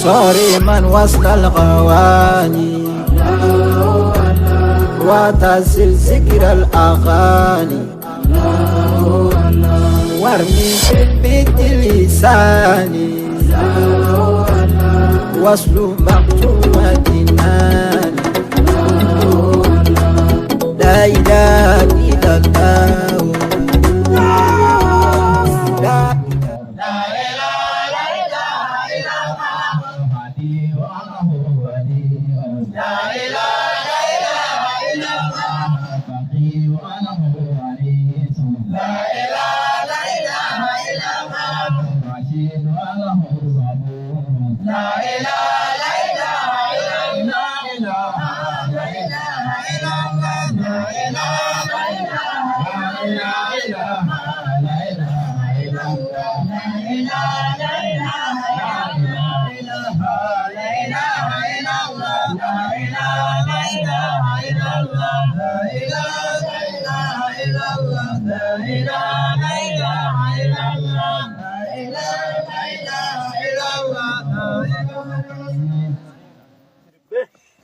صارما وصل الغواني وتصل ذكر الأغاني وارمي في البيت لساني وصل مقتومة ناني لا إله إلا الله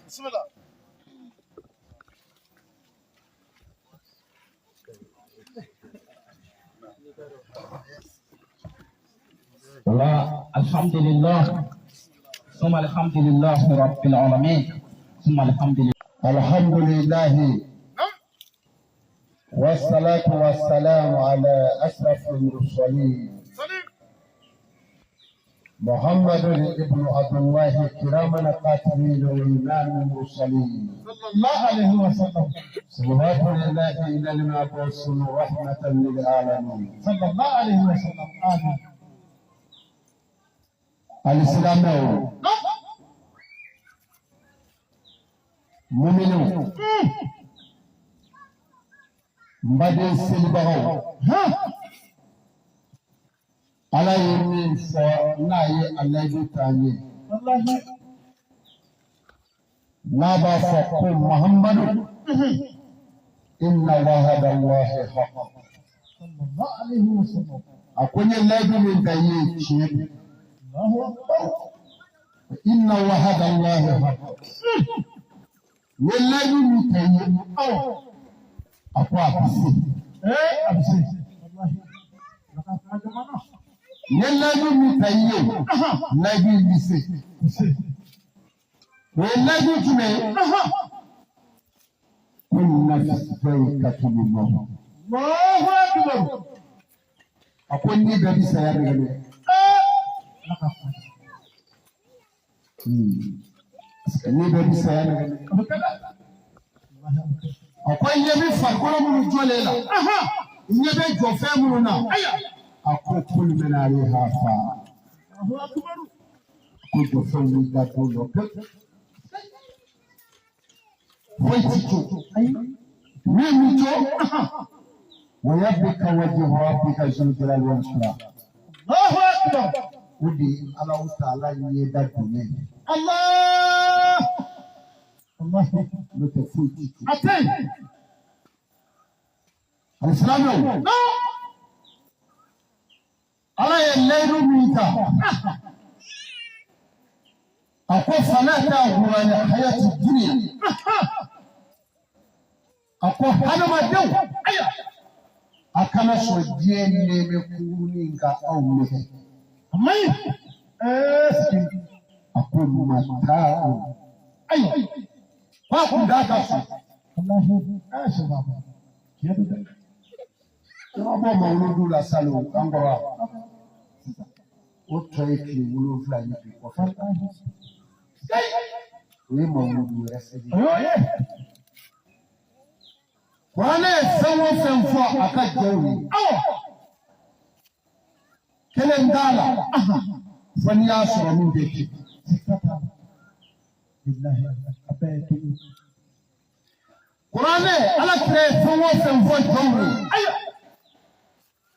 بسم الله. الحمد لله ثم الحمد لله رب العالمين ثم الحمد لله والصلاة والسلام على أشرف المرسلين محمد ابن عبد الله كراما القاتلين وإمام المرسلين صلى الله عليه وسلم. صلوات الله إلى المبعوث رحمة للعالمين صلى الله عليه وسلم. آمين. الإسلام مؤمنون مبادئ سلبه على يمين فناي الله تعالى والله نابا فقل محمد إن وعد الله حق صلى الله عليه وسلم. أكون الله من دايي شيء الله أكبر. إن وعد الله حق والله من دايي أقوى بسي أبسي والله لقد أجمعنا. والله من دايي نبي بسي والله جمع كل نفس ذائقة الموت الله أكبر. أكون نبي سيارة لقد نبي سيارة akwai yabi farkon mun jole la nyabe jofe mun na akwai kul menare hafa الله أكبر. ko jofe mun da to lo ke wai tito mi mi to wa yabbika wajhu rabbika zul jalali wal ikram الله أكبر. udi Allah ta'ala ne da dunya الله الله mutu futi أتين. al-islamu ala yallayru mita akwai falata huwa na hayatu duniya akwai hanama dau akana sojiye ne me kuni ga aume أمي akwai mata ai ba ku da ka su الله أشهد كيف ọmọ mawuludu la salo kangora o tọ eke wolo fila yi bi kọfẹ o ye mawuludu yẹrẹ sẹbi. Kuranɛ ye fɛn o fɛn fɔ a ka jɛw ye kelen t'a la fo n'i y'a sɔrɔ min bɛ kɛ. Kuranɛ Ala kira ye fɛn o fɛn fɔ jɔnw ye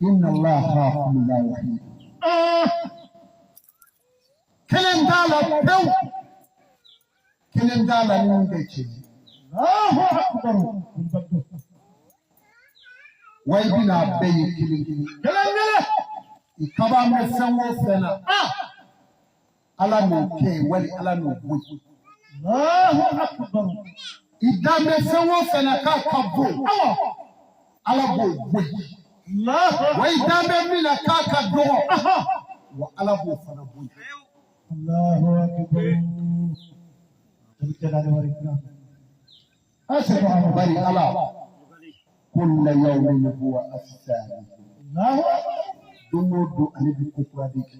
inna Allah khaakum la yahid kelen t'a la pewu kelen t'a la min bɛ kɛ. الله أكبر. Wa i bɛna a bɛɛ ye kelen kelen. I kaba an bɛ fɛn o fɛn na ala no ke wali ala no bu Allahu akbar. idame fewo fena ka kabo ala bo bu Allahu wa idame mina ka ka do wa ala bo fana bu Allahu akbar. Jalal wa ikram. Asma bari ala kullu yawmin huwa asani Allahu akbar. dumodo ani bi ko kradiki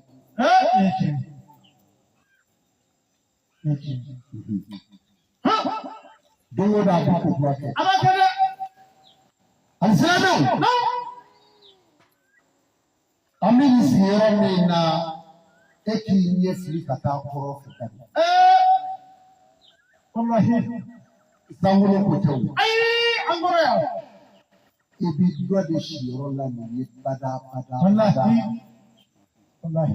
dumodo abi ko kradiki Abakada. ansano amini siyoro mi na eki nye fili kata koro fitani Wallahi. sangulo ko tawu Ai angoro ya. ibi do de siyoro la ni bada Wallahi. Wallahi.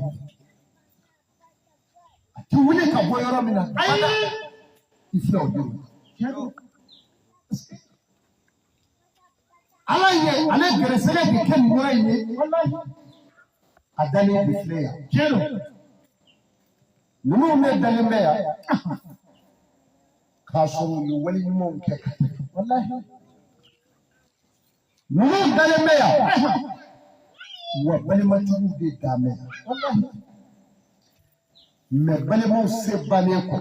ti wuli ka bo yoro mi na bada Ai. iflo de ala ye ale gresele ke ken mura ye Wallahi. adani bi fleya Kero. numu me dalime ya kaso ni wali mo ke Wallahi. numu dalime ya wa bali matu de dame Wallahi. me bali mo se bane ko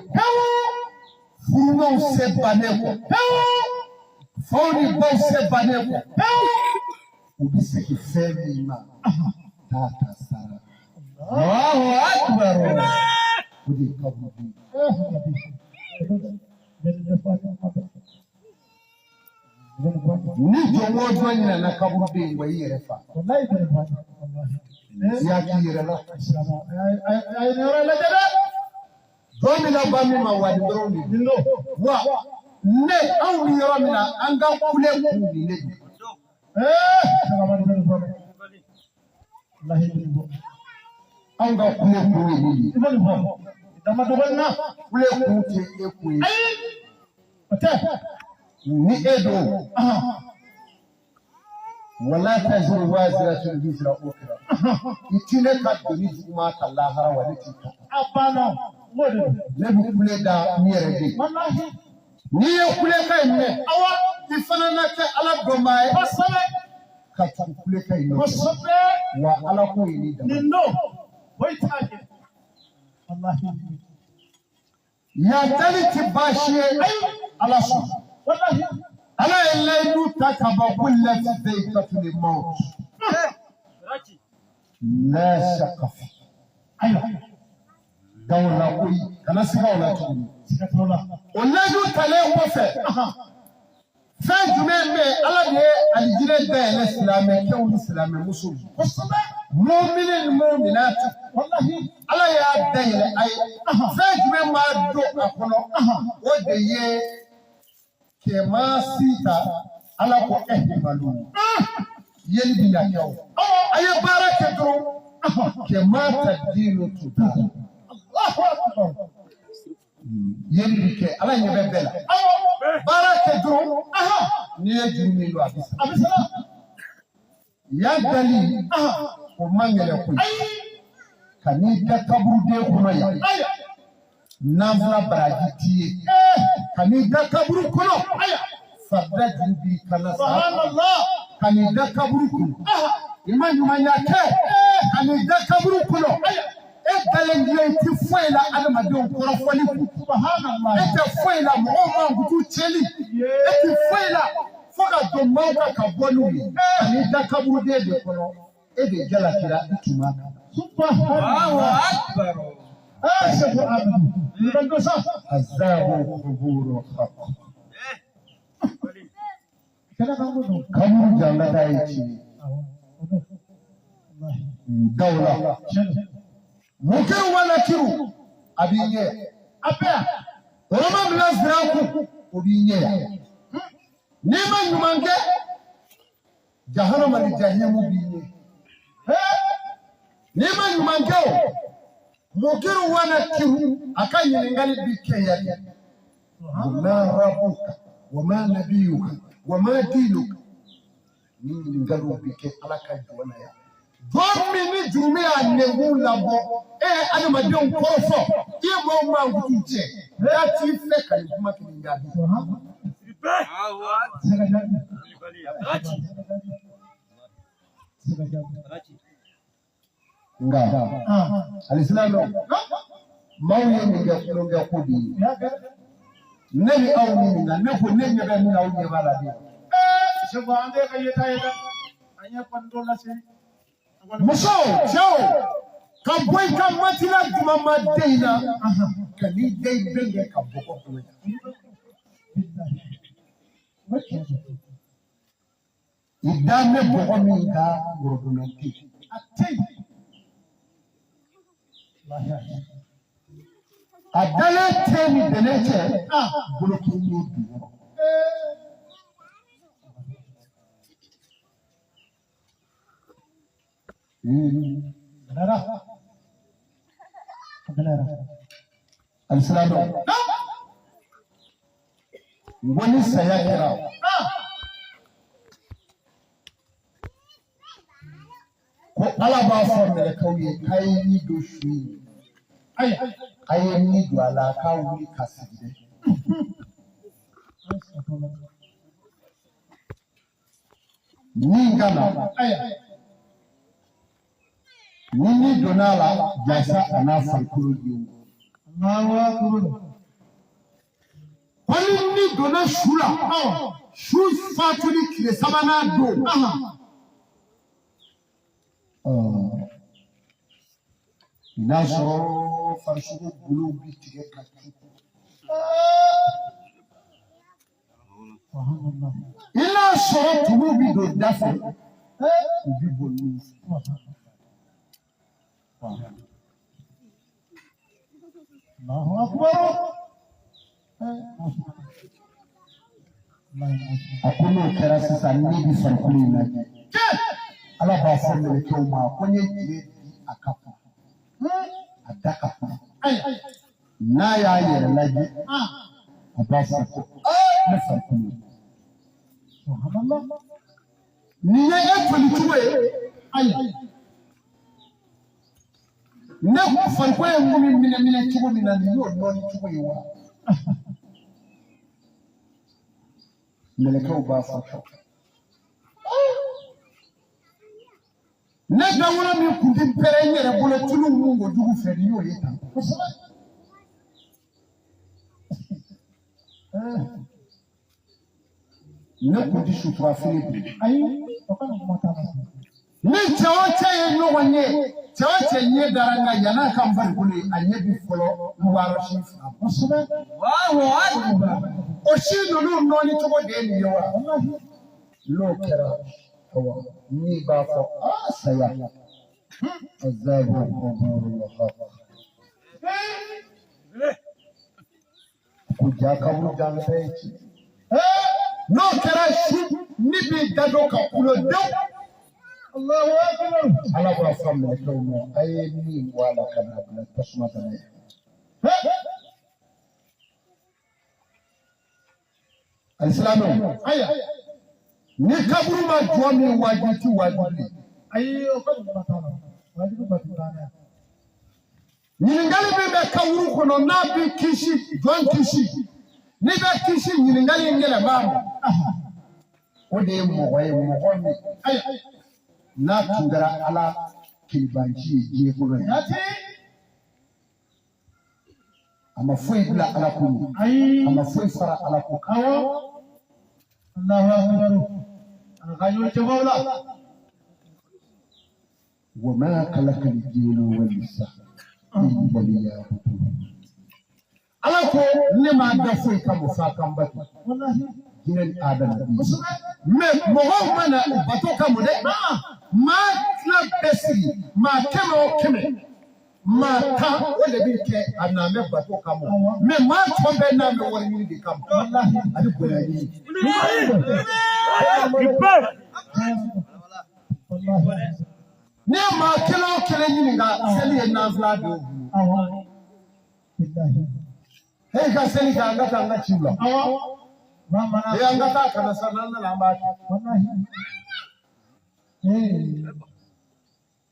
furuno se bane ko foni bo se bane ko ubi se ki femi ma tata sara Allahu akbar udi kabubi ni jomo jonya na kabubi wa yere fa Wallahi. ya ki yere la Ai ne ora la jada. domi la bami ma wadi droni Dillo. wa ne aw ni yoro mina anga kule ku ni ne Salamu alaikum. Wallahi dillo. anga kule ku ni Ibn Baba. Dama dogon na. kule ku te e ku Ai. Ata. ni edo wala tazuru waziratun bizra ukhra itine ka doni juma ta lahara wa litika Abana. Wodi. ne bi kule da miyere de Wallahi. ni ye kule ka ne Awa. ifana na ke ala do mai Wasabe. ka tu kule ka ne Wasabe. wa ala ko ni da Nindo. Wai tage. Wallahi. ya daliti bashi ala su Wallahi. ala ilaidu takaba kullat zaikatul maut la shaqqa fi Ayo. dawla koy kana siga wala tuni Sikatola. olaju tale ko fe fe jume me ala de alijire de l'islam ke o islam musul Wasabe. mu'minin mu'minat Wallahi. ala ya dayle ay fe jume ma do akono o de ye ke ma sita ala ko ehmalu yeli bi ya yaw ay baraka do ke ma tadinu tuda Allahu akbar. yeli ke ala nyebe bela baraka do ni ye jumi lo abisa Abisala. ya dali ko mangele ko kani da kaburu de ko ya Aya. namla bragiti kani da kaburu ko Aya. fadda jubi kana sa Subhanallah. kani da kaburu ko imanyuma nyake kani da kaburu ko e dalengiye ti foila adamadenw kɔrɔfɔli kun Subhanallah. e tɛ foila mɔgɔw man kutu cɛli e ti foila fo ka don maaw kan ka bɔ n'u ye ani da kaburuden de kɔnɔ e de jalakira i tuma kan Subhanallah. Ashafu abdu. Ndosa. azabu kuburu haq Kana kangu do. kaburu jangata yi ci Wallahi. dawla mukin wala kiru abin ye Apea. roma bila ziraku obin ye ni ma ɲuman kɛ jahannama ni jahimu b'i ye ni ma ɲuman kɛ o mukiru wala kiru a ka ɲininkali bi kɛ yari ma rabuka wa ma nabiyuka wa ma dinuka ni ɲininkaliw bi kɛ ala ka jɔn na ya Domini Jumia Nebu Labo, Adamadon Corso, Emo Mount, that is second marketing Gabi. Alisano, Maui Ninga Kudi, Nelly Auni, and Nepo Ninga Auni Valadi. Shavande Kayeta, and your Pandola say. Muso, Joe, come wake up, Matina, Mama Dana. Can you bring a cup of Idame Bominga, Rodonati. Adala tell me the nature, Buluki. Al-Salado. Wani saya kira. Ko alaba for da kauye kai ni do shi. Ai ni do alaka wuri kaside. Ni ngana. Nini donala jasa anafa kurudi. Mawa kurudi. Kwani ni dona shula. Shoes factory kile sabana do. Nasho farshugo bulu bitige kati. Ila shoro tulu bido dafa. Ubi bolu. Allahu Akbar. Akuno kera sasa nibi farkuli na. Ala ba famile to ma konye kire akapa. Adaka. Na ya yere laji. Abasa ko. Na farkuli. Subhanallah. Ni ya efali tuwe. Ne farko ya ngumi mine tubo mina ni yo noni tubo yiwa. Meleka uba farko. Ne dawula mi kundi pere nyere bolo tulu mungo dugu feri yo yeta. Ne kundi sutra fili. Ayi, okana kumata. Ni chawacha ye no wanye. Chawacha nye daranga yana kamfari kule anye bifolo mwaro shifa. Musume. Oshino noni tuko deni yawa. Lokera hawa. Ni bafo asaya. Azabu kumuru wahafa. Kujaka mujampechi. Lokera shi nibi dadoka kulo do. Allahu Akbar. Allah wa family to mo ay ni wala kana na tasma tane. Al-Islamu aya ni kaburu ma juami wajiti wajili. Ayi okana kumata. Wajibu batana. Nyiningali be kawuru kono na bi kishi jon kishi. Ni be kishi nyiningali ngela bamu. Ode mo way mo homi. Aya na tungara ala kilibanji je kono Yati. ama foi bila ala kunu ama foi fara ala ko Awo. Allahu Akbar. Al-Ghayyu Jawla. وما خلق الجن والإنس إلا ليعبدون. ala ko ne ma da foi ka mo fa kan ba Wallahi. jinen adam me mo ho mana bato ka mo de ma club besi ma kemo keme ma ka wala bi ke aname bato ka mo me ma tombe na me wala ni de kam wallahi adi ko na ni ne ma kelo ni nga seli na vla do hey ka seli ka ngata ngachula mama ya ngata kana sana na lamba wallahi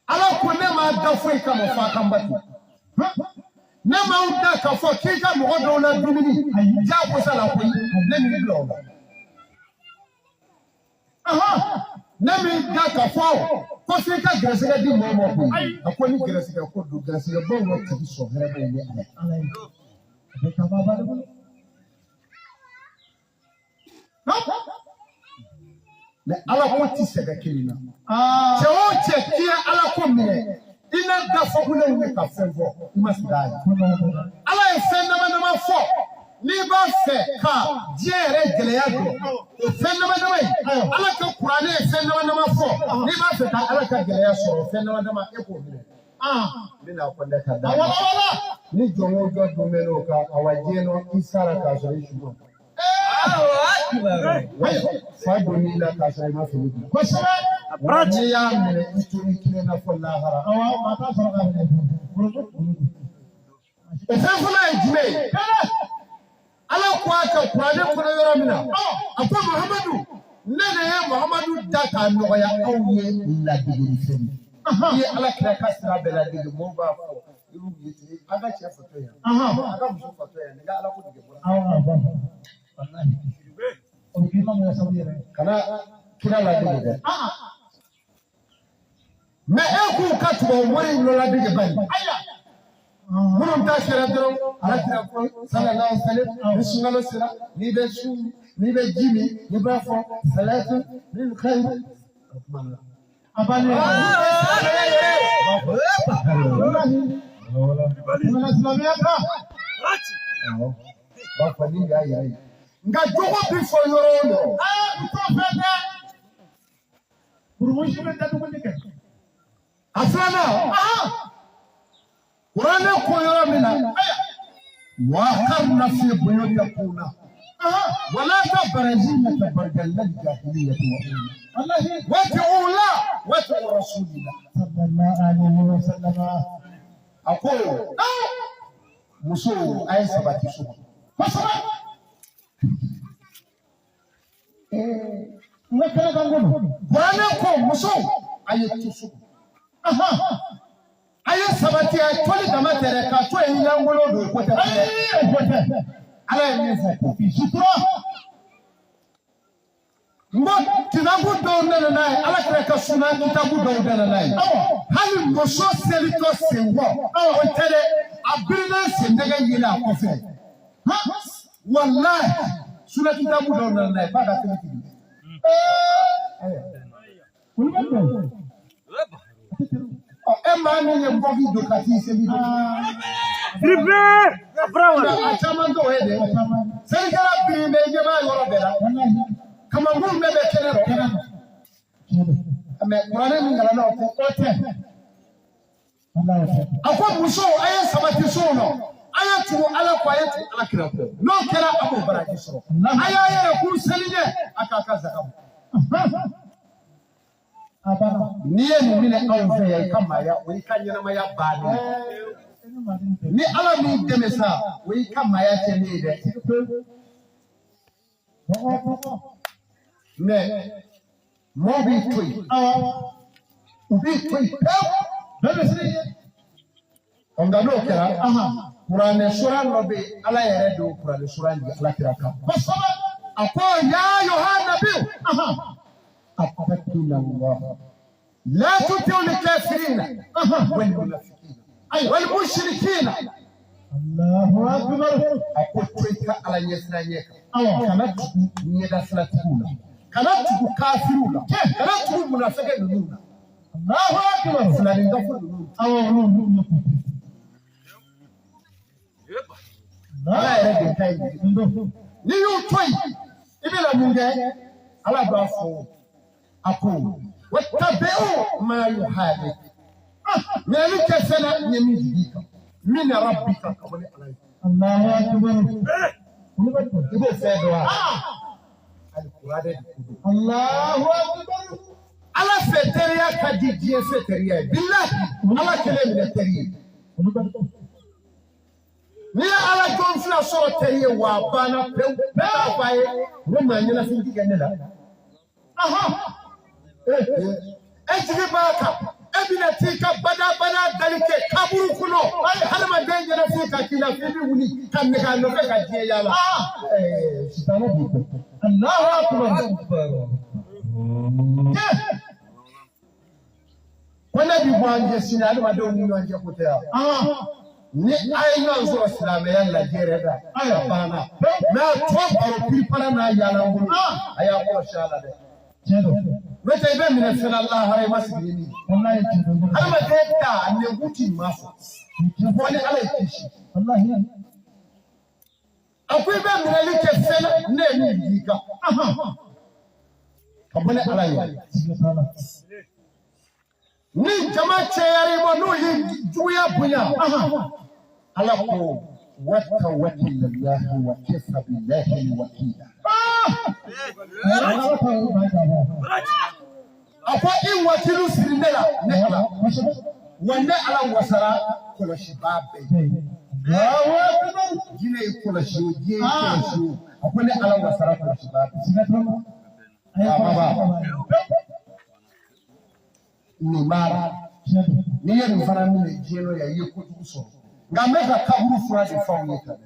ala ko ne ma da foyi kama fa kan batu ne ma da ka fo ki ka mo do la dumuni ja ko sala ko ne mi lo ne mi da ka fo ko se ka grese di mo ko ko ni grese ko do grese bo wo ti so here ba ni ala be ka ba ba mais ala ko ti se ka kelina se o che ki ala ko mi ina da fo ko ne ka fe fo imasdai ala e fe na ma fo ni ba fe ka jere gele ya do fe na ma ala ka qur'ani e fe na ma fo ni ba fe ka ala ka gele ya so fe na ma e ko mi ni na ko da ka da ni jomo jo do melo ka awaje no isara ka so ishu Fadoni la kasai ma fili. Kwasara ni ya mene isturi kile na fola hara. Awa mata so ka ne. Efefuna ejime. Ala kwa ka kwade kuna yoro mina. Akwa Muhammadu. Nene ye Muhammadu daka no ya awye la digiri femi. Ye ala kira kasira bela digi mo ba fo. Iru yiti aga che foto ya. Aga muso foto ya. Nga ala ko dige bo. Awa ba. Wallahi. Kana kira la dige me eku katwa wori no la dige bani munum ta shara dro ala tira ko sallallahu alaihi wasallam bismillah sira ni be su ni be jimi ni ba fo salatu lil khair abani wala islamiyya ba fani ga yayi nga jogo bi fo yoro to fete burmushi be da dugo dike asana qur'ana ko yoro mina wa qarna fi buyutikuna wala tabarajina tabarjal jahiliyyah wa wallahi wa ta'ala wa rasulillah sallallahu alaihi wasallam ako muso ay sabati so nakala kangono bwana ko muso ayetusu aye sabati ay toli dama tere ka to en yangolo do ko ta ala ni fo ko fi sutro mo tinabu do na na ala kre ka suna ntabu do na na hali muso selito sewo o tere abirina sendega yila ko fe wallahi suna kitabu do na na ba ka tini Emma ni mbogi do kati se bi triple bravo achama ndo hede serikala prime je ba yoro bela kama ngum bebe kenero ame qur'ani ni ngala no ko kote akwa muso aye sabati so no aya tu ala kwa yetu ala kira ko no kira abu baraji so aya yere ku selije akaka zakabu niye mumine awfe ya kama ya we kanyana ma ya bani ni ala mi demesa we kama ya tene de ne mo bi tui ubi tui bebe sire onga no kira Qur'an sura nobe ala yere do Qur'an sura ndi ala kira ka basaba ako ya yohana bi أتقتل الله لا تطيعوا الكافرين والمنافقين والمشركين الله أكبر أقول تلك على يسرانيك كانت يدفلتون كانت كافرون كانت منافقين الله أكبر فلان يغفر لا يرد كاي نيو توي إبلا منجا على بافو أقول واتبعوا ما يحادث مالك سنة يميزك من ربك قبل عليك الله أكبر يقول سيدوا الله أكبر على فتريا كديجي فتريا بالله على كلام التريا نيا على كون فينا صورة تريا وابانا بلا باي وما ينا فيك كندا أها ejiri baka bina tika bada dalike kaburu kuno har ma danje na fika kila fili wuni kan ne kan no ka je yala sitana bi Allahu akbar wala bi wanje sinali ma do ni wanje ko ta ni ay non so islam yalla jere da bana na to baro pilpala na yala ngulu aya ko shala de mete be min sallallahu alaihi wasallam wallahi har ma ta ne guti mafu wani alai kishi wallahi akwai be min like fela ne ni dika kabane alai ni jama ceyari mo no yi juya bunya ala ko وتوكل الله وكفى بالله الوكيل أقوى إن وكيل سرنا نحلا ونا على وسرا كل شباب جينا كل شيء جي كل شيء أقوى على وسرا كل شباب نمارا نيجي نفرنا من جيلو يا يكوتوسو ngameka kaburu furaji faunita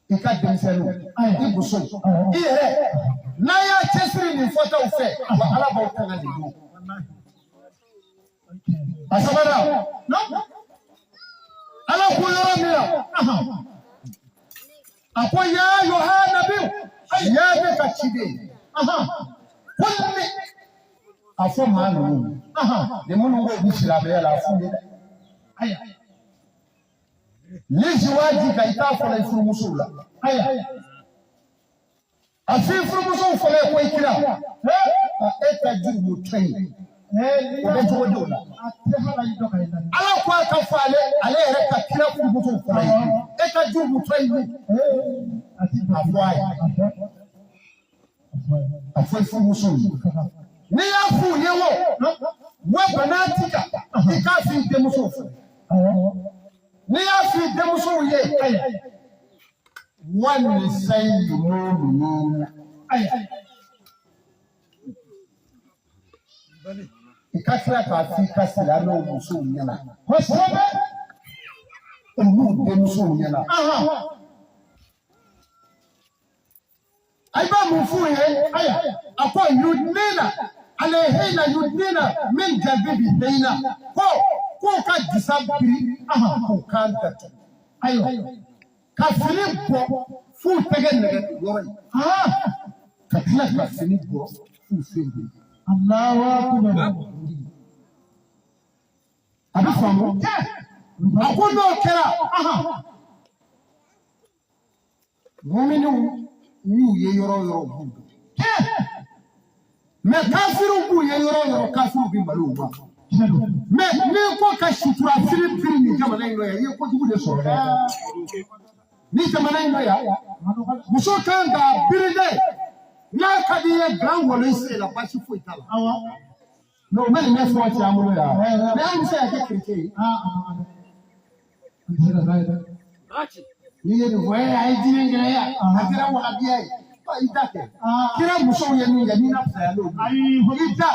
ikademselu ibuso ire na ya chesiri ni fota ufe wa alaba utanga ndigo asabara no ala kuyoro mira akwa ya yohana bi ya de kachide kulli afọ manu de munu ngo bishira be la funde aya lijiwaji ka itafo la ifuru musula aya afifuru musu fole ko ikira eta jubu train odejo dola ala kwa ka fale ale reka kira furu musu fole eta jubu train afwai afwai furu musu ni afu yewo wa banatika ikafi demuso ni afi demuso ye wani sai mu'minin ikafira ka fi kasira no muso nyana hosobe omu demuso nyana aiba mufu ye akwa yudnina alehina yudnina min jabibi deina ko ka disabiri ko kanta ayo kafiri bo fu tege nege yori ka tila kafiri bo fu fendi Allahu akbar abi famu akono kera mu'minu ni ye yoro bu me kafiru bu ye yoro kafiru bi maluma me ni ko ka shutura firi ni jamana ino ya ye ko dugu de so ni jamana ino ya muso kan ga biride na kadi ye gran wolo ise la bashi fo itala no me ne fo ti amulo ya me am se ya ke krike ni ye ni voye ai dinga ya akira wa abiya idake kira muso ye ni ya ni na fa ya lo ida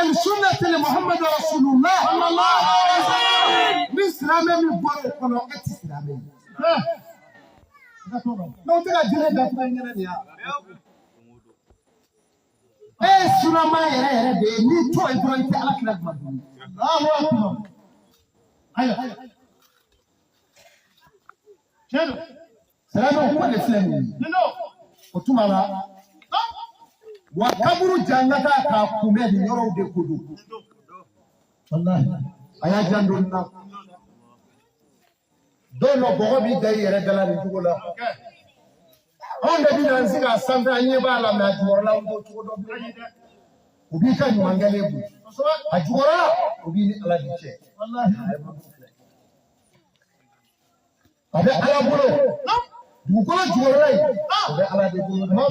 el sunnati muhammad rasulullah sallallahu alaihi wasallam ni islam mi bore kono eti islam no te ga dire da fa ngene ni ya sunama yere de ni to ibro ite ala kila gbadu Allahu akbar ayo chelo salamu kwa islamu no otumala wa kaburu jangata ka kume ni yoro de kudu wallahi aya jando na dono bogo bi dai yere dala ni tugola onda bi na nzika sanda anye bala na juwala ndo tugodo bi ubi ka nyangale bu ajuwala ubi ni ala diche wallahi abe ala bulo dukola juwala abe ala de bulo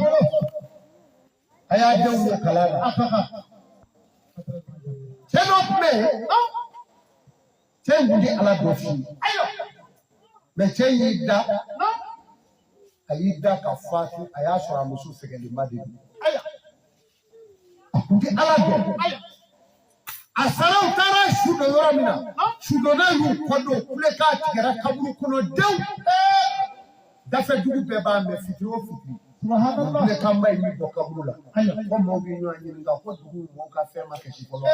aya jawu kalala seno me sengu di ala dofi ayo me cheyida ayida ka fatu ayasura musu segeli madi aya Nti ala dɔ asaraw taara su dɔ yɔrɔ min na sudonna y'u kɔdon kulekan tigɛra kaburu kɔnɔ dewu dafe dugu bɛɛ b'a mɛn fitiri o fitiri kulekan ba ye min bɔ kaburu la ko maaw bɛ ɲɔgɔn ɲininka ko dugu mɔgɔw ka fɛn ma kɛsi fɔlɔ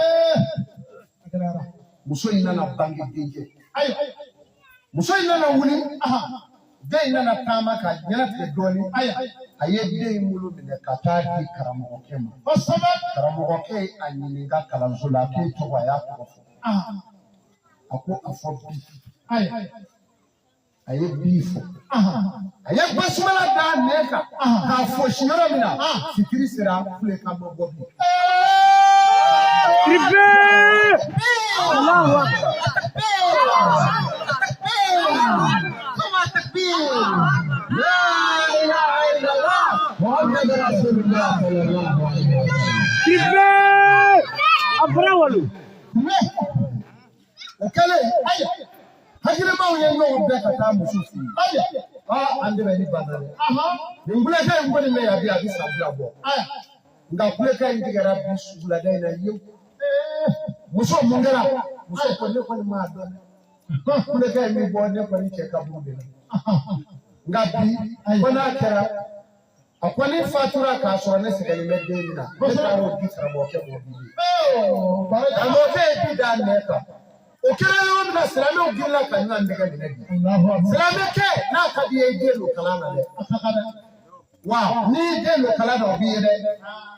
muso in nana bange denkɛ muso in nana wuli den in nana taama ka ɲɛnatigɛ dɔɔnin a ye den in bolo minɛ ka taa di karamɔgɔkɛ ma karamɔgɔkɛ ye a ɲininka kalanso la k'e tɔgɔ a y'a tɔgɔ fɔ a ko a fɔ bi a ye bi fɔ a ye basumala da nɛn kan k'a fosi yɔrɔ min na fitiri sera kulekan ma bɔ bi hakilimaw ye ɲɔgɔn bɛɛ ka taa muso fɛ yen an dɛmɛ ni bana dɛ nin kulekan in kɔni bɛ yan bi a bɛ san 2 bɔ nka kulekan in tigɛra bi sugulada in na yewu muso mun kɛra muso ko ne kɔni m'a dɔn kulekan in bɛ bɔ ne kɔni cɛ kaburu de la nka bi ko n'a kɛra a ko ni fatura k'a sɔrɔ ne sɛgɛnnen bɛ den min na ne taara o di karamɔgɔkɛ m'o di karamɔgɔkɛ ye bi d'a nɛ kan o kɛra yɔrɔ min na silamɛw girinna ka ɲɔgɔn nɛgɛ minɛ bi silamɛkɛ n'a ka di ye i den don kalan na dɛ wa ni den don kalan na o b'i ye dɛ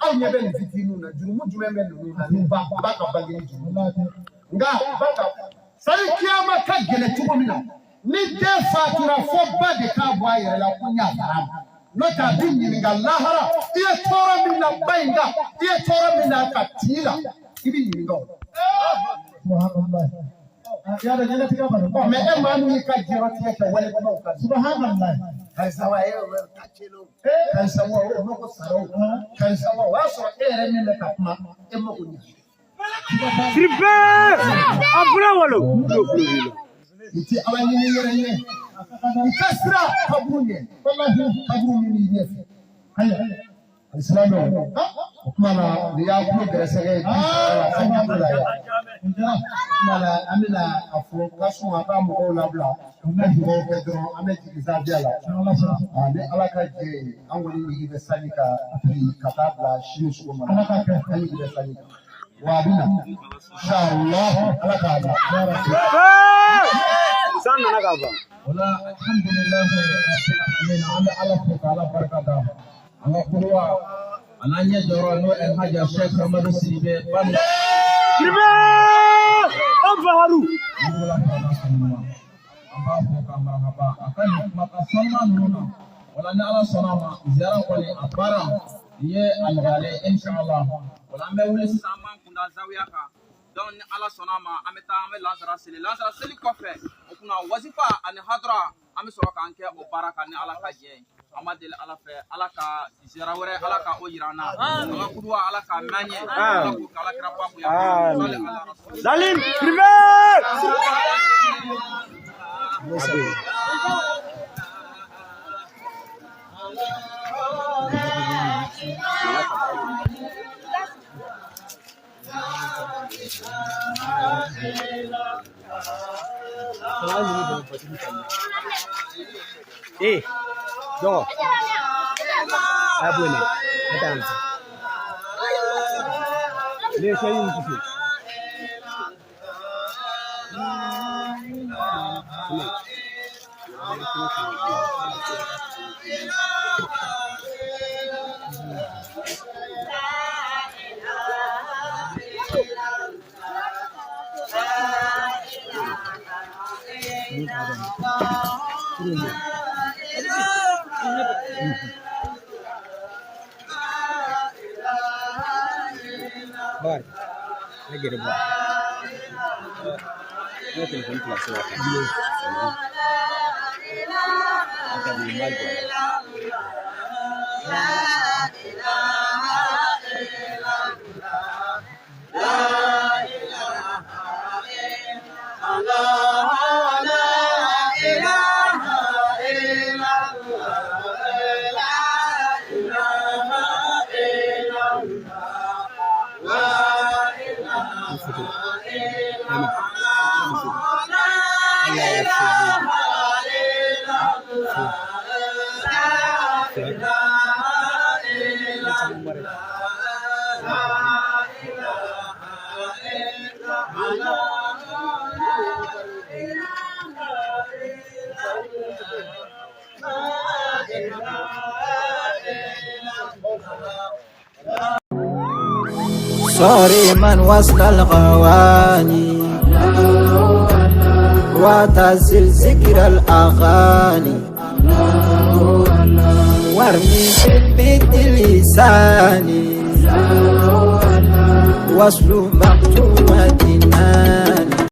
aw ɲɛ bɛ nin fitininw na jurumu jumɛn bɛ ninnu na ni ba ka bange ni jurumu nka ba ka sani kiyama ka gɛlɛn cogo min na ni den fatura fo ba de k'a bɔ a yɛrɛ la ko n y'a fara ma n'o tɛ a b'i ɲininka lahara i ye tɔɔrɔ min na ba in kan i ye tɔɔrɔ min na ka t'i la i b'i ɲininka o mais e maa min y'i ka diɲɛlatigɛ kɛ walebaw kan karisa wa e ka celo karisa wa o mago sara o karisa wa o y'a sɔrɔ e yɛrɛ min bɛ ka kuma e mago ɲɛ i ti ala ɲini yɛrɛ ɲɛ i ka sira kaburu ɲɛ kaburu min b'i ɲɛ fɛ alisimami o kuma na ni y'a kulo gɛrɛsɛgɛ ye alhamdulilayi kuma na an bɛna a fɔ ka sɔn a ka mɔgɔw labila an bɛ dugawu kɛ dɔrɔn an bɛ jigin sanfɛ la ni ala ka jɛ ye an kɔni jigi bɛ sanni ka ka taa bila sini sɔgɔma an jigi bɛ sanni kan wa a bɛ na inshallah ala k'a la san nana ka ban o la alhamdulilayi an bɛ ala fo k'ala barika da an ka kuruwa a n'an ɲɛ jɔyɔrɔ n'o ye Haji Sheikh Amadu Sidibe Bani an faharu an b'a fɔ ka marahaba a ka nin kumakan sanuma ninnu na wala ni ala sɔnna a ma ziyara kɔni a baara nin ye a nɔgɔyalen inshallah wala an bɛ wuli sisan an b'an kunda zawiya kan donc ni ala sɔnna a ma an bɛ taa an bɛ lansara seli kɔfɛ o kunna wazifa ani hadara an bɛ sɔrɔ k'an kɛ o baara kan ni ala ka jɛ ye an b'a deli ala fɛ ala ka ziyara wɛrɛ ala ka o yira an na an ka kuduwa ala ka mɛn ɲɛ ala k'o kɛ alakira babu ya Salim privé Yo, abone, atanza. Deixa aí um pouquinho. Vai, I get it back. Nothing to plus what I do. صارما وسط الغواني وتزل ذكر الأغاني وارمي في البيت لساني واسلو مكتوب